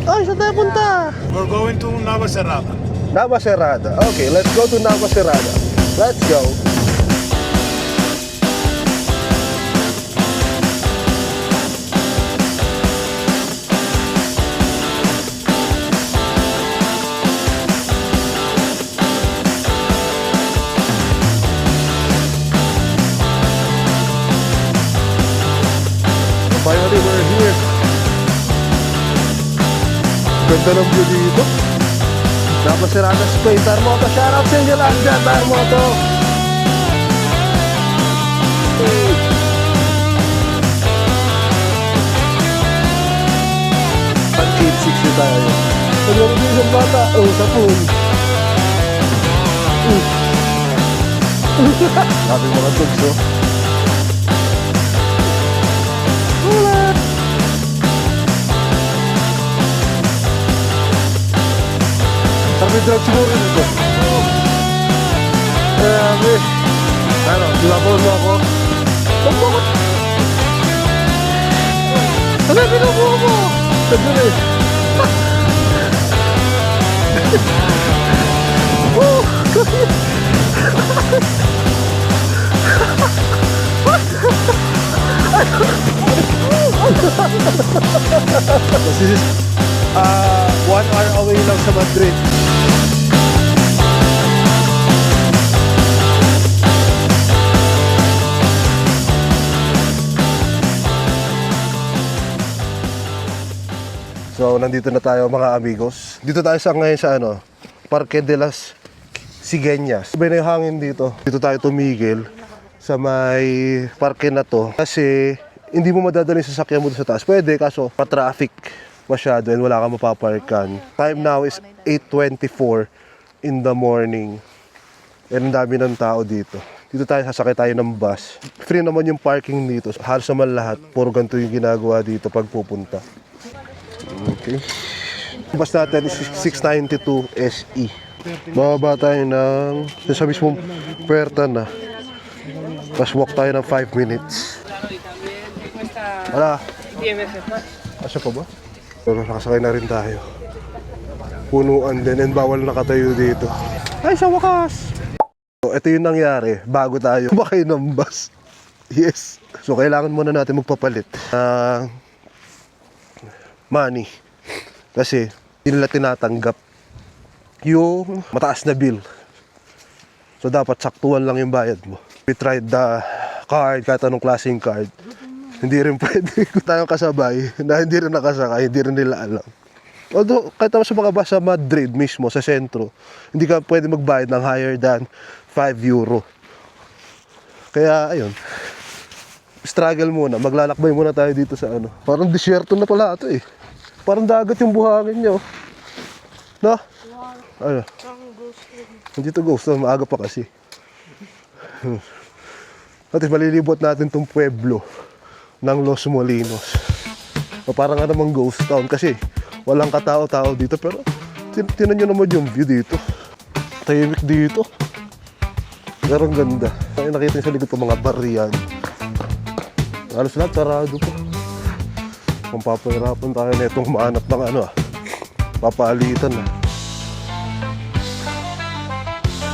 Ay, saan tayo punta? We're going to Navacerrada. Navacerrada. Okay, let's go to Navacerrada. Let's go. Finally, we're here. Ganda ng view dito. Navacerrada Spain, Tarmoto. Shoutout sa inyo lahat dyan, Tarmoto. Pag-860 tayo. Pag lang din isang bata. Oh, sa pool. Sabi mga tugs, oh. Sabi drag siguro dito. Grabe. Ano, dilapon mo ako? Huwag mo ako. Ano, binubuo mo? Sabi na eh. This is 1 hour away lang sa Madrid. So, nandito na tayo mga amigos. Dito tayo ngayon sa Parque de las Cigüeñas. Sabi na yung hangin dito. Dito tayo tumigil sa may parke na to. Kasi hindi mo madadala yung sasakyan mo sa taas. Pwede, kaso pa-traffic masyado and wala kang mapaparkan. Time now is 8:24 in the morning. And ang dami ng tao dito. Dito tayo, sasakay tayo ng bus. Free naman yung parking dito. Halos naman lahat. Puro ganito yung ginagawa dito pag pupunta. Okay. Bus natin is 692 SE. Bababa tayo ng sa mismong puerta na. Tapos walk tayo ng 5 minutes. Wala. Asa pa ba? Pero nakasakay na rin tayo. Punuan din and bawal nakatayo dito. Ay, sa wakas! So, ito yung nangyari bago tayo kumakay ng bus. Yes. So, kailangan muna natin magpapalit money. Kasi hindi nila tinatanggap yung mataas na bill. So, dapat saktuan lang yung bayad mo. We tried the card, kahit anong klaseng card. Hindi rin pwede kung tayong kasabay na hindi rin nakasakay, hindi rin nila alam. Although, kahit naman sa mga bus sa Madrid mismo, sa sentro, hindi ka pwede magbayad ng higher than 5 euro. Kaya, ayun. Struggle muna. Maglalakbay muna tayo dito sa Parang disyerto na pala ito eh. Parang dagat yung buhangin nyo. No? Ano? Hindi to ghost. Maaga pa kasi. At malilibot natin tong pueblo ng Los Molinos. O parang namang ghost town kasi walang katao-tao dito. Pero tinan nyo naman yung view dito. Tahimik dito. Pero ang ganda. Nakita nyo sa likod mga bariyan. Halos lahat sarado pa. Kung papahirapan tayo na itong maanap ng papalitan na.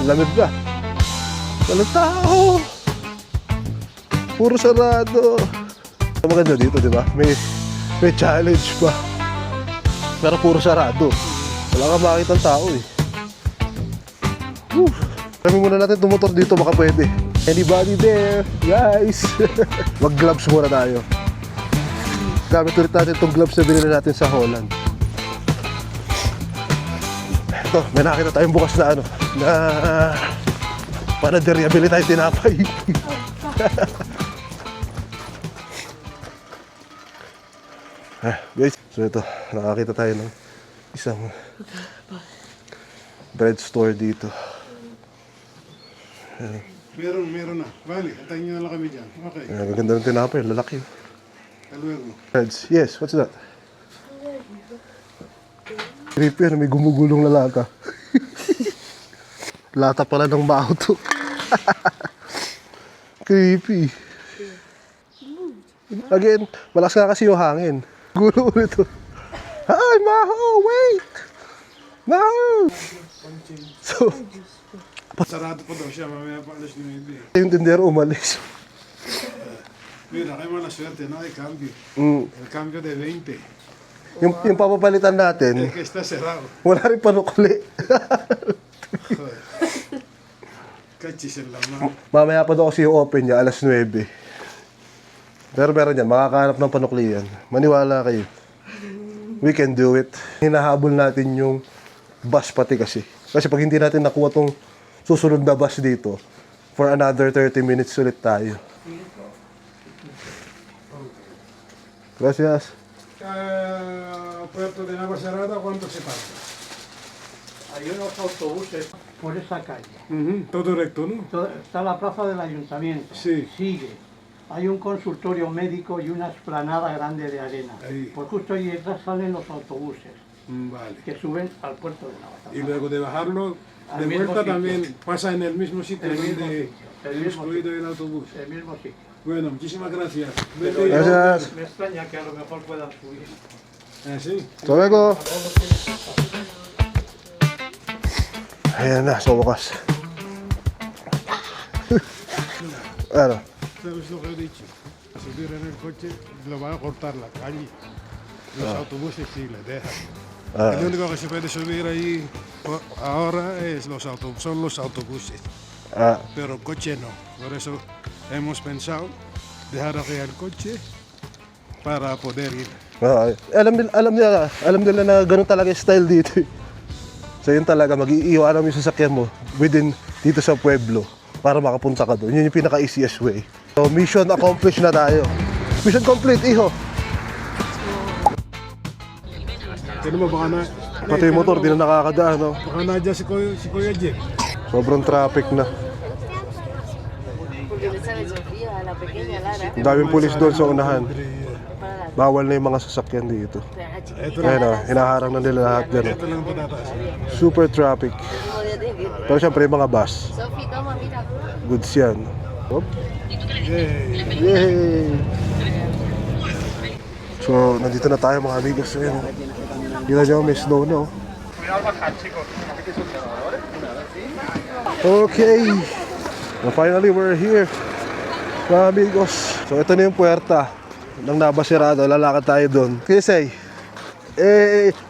Lamig ba? Walang tao! Puro sarado. Maganda dito, di ba? May challenge pa. Pero puro sarado. Wala kang makita ng tao eh. Kami muna natin tumutor dito, baka pwede. Anybody there? Guys! Mag-gloves muna tayo. Gamit ulit natin itong gloves na binili natin sa Holland. Ito, may nakita tayong bukas na na panaderya, bili tayo tinapay. Guys, so ito, nakakita tayo ng isang bread store dito. Meron na. Vale, antayin nyo na lang kami dyan. Okay. Maganda ng tinapay, lalaki. Luego. Breads, yes, what's that? Creepy, may gumugulong na lata. Lata pala ng baho to. Creepy. Again, malakas nga kasi yung hangin. Gulo ulit to. Hi, No! Wait! No! So, Sarado pa daw siya, mamaya pa alas 9. yung tindero umalis. Mira, hay mala suerte, no hay cambio. El cambio de 20. Yung papapalitan natin, Es que está cerrado. wala rin panukuli. Joder. Cachis en la mano. Mamaya pa daw kasi yung open niya, alas 9. Pero meron yan, makakahanap ng panukli yan. Maniwala kayo. We can do it. Hinahabol natin yung bus pati kasi. Kasi pag hindi natin nakuha tong susunod na bus dito, for another 30 minutes ulit tayo. Gracias. Puerto de Navacerrada, ¿cuánto se pasa? Hay unos autobuses por esa calle. Todo recto, ¿no? Está la plaza del ayuntamiento. Sí. Sigue. Hay un consultorio médico y una explanada grande de arena. Ahí. Pues justo ahí detrás salen los autobuses Vale. que suben al puerto de Y Navacerrada. luego de bajarlo, Al de mismo vuelta sitio. también pasa en el mismo sitio El mismo donde sitio, el hemos mismo cogido el autobús. El mismo sitio. Bueno, muchísimas gracias. Pero Vete. Gracias. me extraña que a lo mejor puedan subir. Ah, sí. So, luego. Ayan na, sa wakas. Ano? ¿Sabes lo que he dicho? Subir en el coche, lo van a cortar la calle. Los autobuses sí les dejan. El único que se puede subir ahí ahora es son los autobuses, Ah, pero coche no. Por eso hemos pensado dejar aquí el coche para poder ir. alam nila na ganun talaga yung style dito. So yun talaga, mag-iiwanan mo yung sasakyan mo within dito sa pueblo para makapunta ka doon. Yun yung pinaka-easiest way. So mission accomplished na tayo. Mission complete, iho. Tiyan mo, baka na... Pati yung motor, di na nakakadaan, no? Baka na dyan si Kuya Jeff. Sobrang traffic na. Porque le sale Sofía a la pequeña Lara. Ang daming pulis doon sa unahan. Para la Bawal na yung mga sasakyan dito. chiquitita. Ayun o, hinaharang na nila lahat dyan. Ito lang ang patataas. Super traffic. El mismo día tiene que ir. Pero syempre yung mga bus, Sofi, toma, mira. goods yan. Hop. Yay. Yay! So, nandito na tayo mga amigos. Ayan. Kita nyo, may snow na. Oh. Okay. Well, finally, we're here. Mga amigos. So, ito na yung puwerta ng Navacerrada. Lalakad tayo doon. Kisay.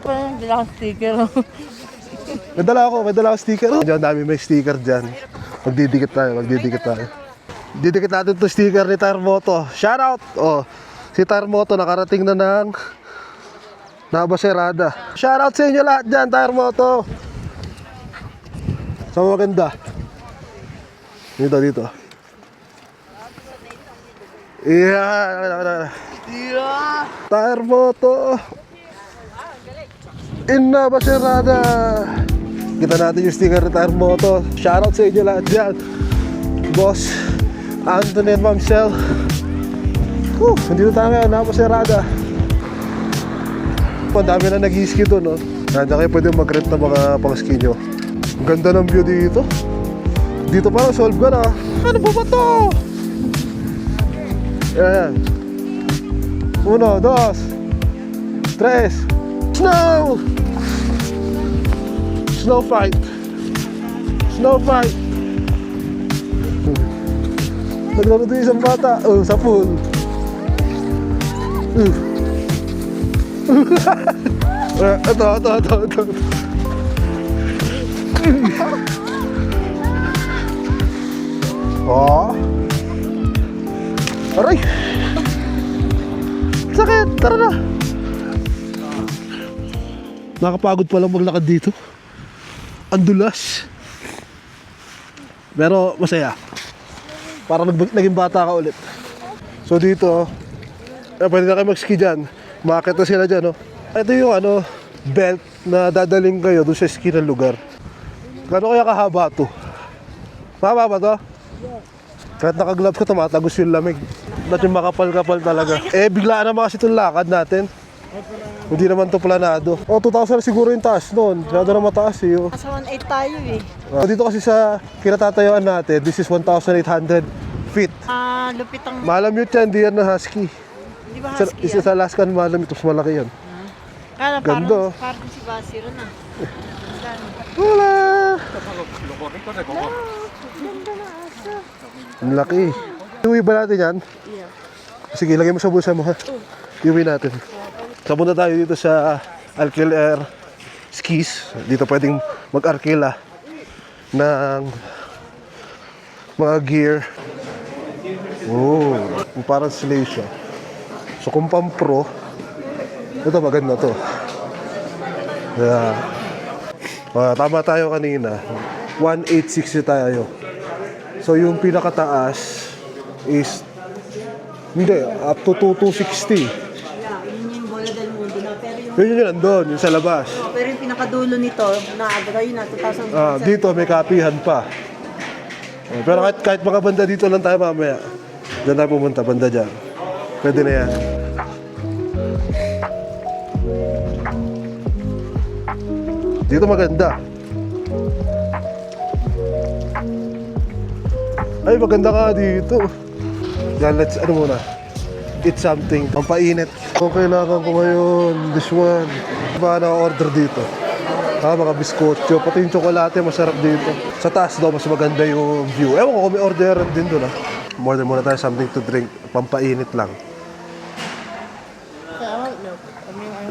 Parang hindi lang sticker. May dala akong sticker. Diyan, dami may sticker dyan. Magdidikit tayo. Didikit natin to sticker ni Tarmoto. Shout out! Oh, si Tarmoto nakarating na ng Navacerrada. Shout out sa inyo lahat dyan, Tarmoto! So maganda. Dito. Yeah! Tarmoto! In Navacerrada! Kita natin yung sticker ni Tarmoto. Shout out sa inyo lahat dyan. Boss Anthony and Ma'am Sel. Nandito tayo ngayon, Navacerrada. Ang dami na nag-ski doon, no? Nandiyan kayo pwede mag-rent na mga pang-ski nyo. Ang ganda ng view dito. Dito parang solve ka na. Ano ba ba to? Yan. 1, 2, 3. Snow! Snow fight! Naglaro doon isang bata. Oh, sa pool. Ito. Oh. Aray! Sakit! Tara na! Nakapagod palang maglakad dito. Ang dulas. Pero masaya. Parang naging bata ka ulit. So dito, pwede na kayo mag-ski dyan. Makakit na sila dyan, no? Ito yung belt na dadaling kayo doon sa ski na lugar. Gano'n kaya kahaba to? Mahaba ba to? Kahit naka-gloves ka, tumatagos yung lamig. Ba't yung makapal-kapal talaga? Biglaan naman kasi itong lakad natin. Hindi naman to planado. 2,000 siguro yung taas noon. Masyado na mataas eh. Nasa 1.8 tayo eh. Dito kasi sa kinatatayuan natin, this is 1,800 feet. Lupit ang... Malamute yan, di yan na husky. Di ba Isa husky yan? sa Alaskan malamute, mas malaki yan. Kala Ganda. parang si Basiro na. Wala! Ang laki. Iuwi ba natin yan? Yeah. Sige, lagay mo sa bulsa mo ha. Iuwi natin. So punta tayo dito sa Alquiler Skis. Dito pwedeng mag-arkila ng mga gear. Oh, parang sleigh siya. So kung pang pro, ito maganda to. Yeah. Tama tayo kanina. 1860 tayo. So yung pinakataas is hindi, up to 260. Yun yung Bola del Mundo na. Pero yung, Yun nandun, yung sa labas. pero yung pinakadulo nito, naabot yun na 2,000. Dito may kapihan pa. Pero kahit mga banda dito lang tayo mamaya. Diyan tayo pumunta, banda dyan. Pwede na yan. Dito maganda. Ay, maganda ka dito. Yan, let's, ano muna, eat something. Pampainit. Kung kailangan ko ngayon, this one. Ba na-order dito? Mga biskotyo, pati yung tsokolate, masarap dito. Sa taas daw, mas maganda yung view. Ewan ko kung may order din doon Order muna tayo something to drink. Pampainit lang.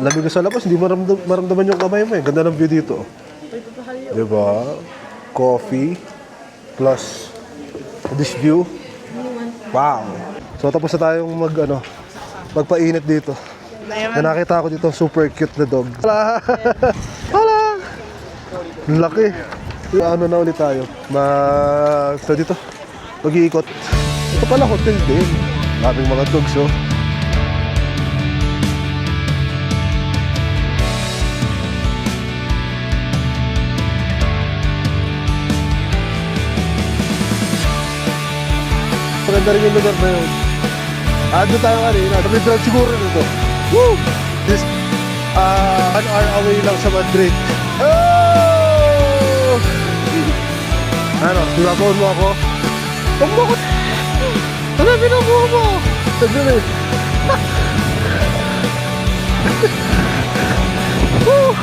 Lamig sa labas, hindi maramdaman yung kamay mo eh. Ganda ng view dito. Diba? Coffee plus this view. Wow! So tapos na tayong magpainit dito. Na nakita ko dito super cute na dog. Hala! Hala! Laki. Ano na ulit tayo? So dito, mag-iikot. Ito pala hotel din. Maraming mga dogs oh. Maganda rin yung lugar na yun. Doon tayo kanina. Nag-drive siguro nito. Woo! This, 1 hour away lang sa Madrid. Oh! Ano, sinapon mo ako? Huwag mo ako! Ano, binabuha mo? Saglit eh. Woo!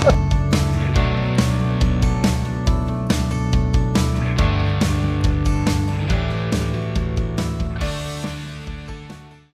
Ano?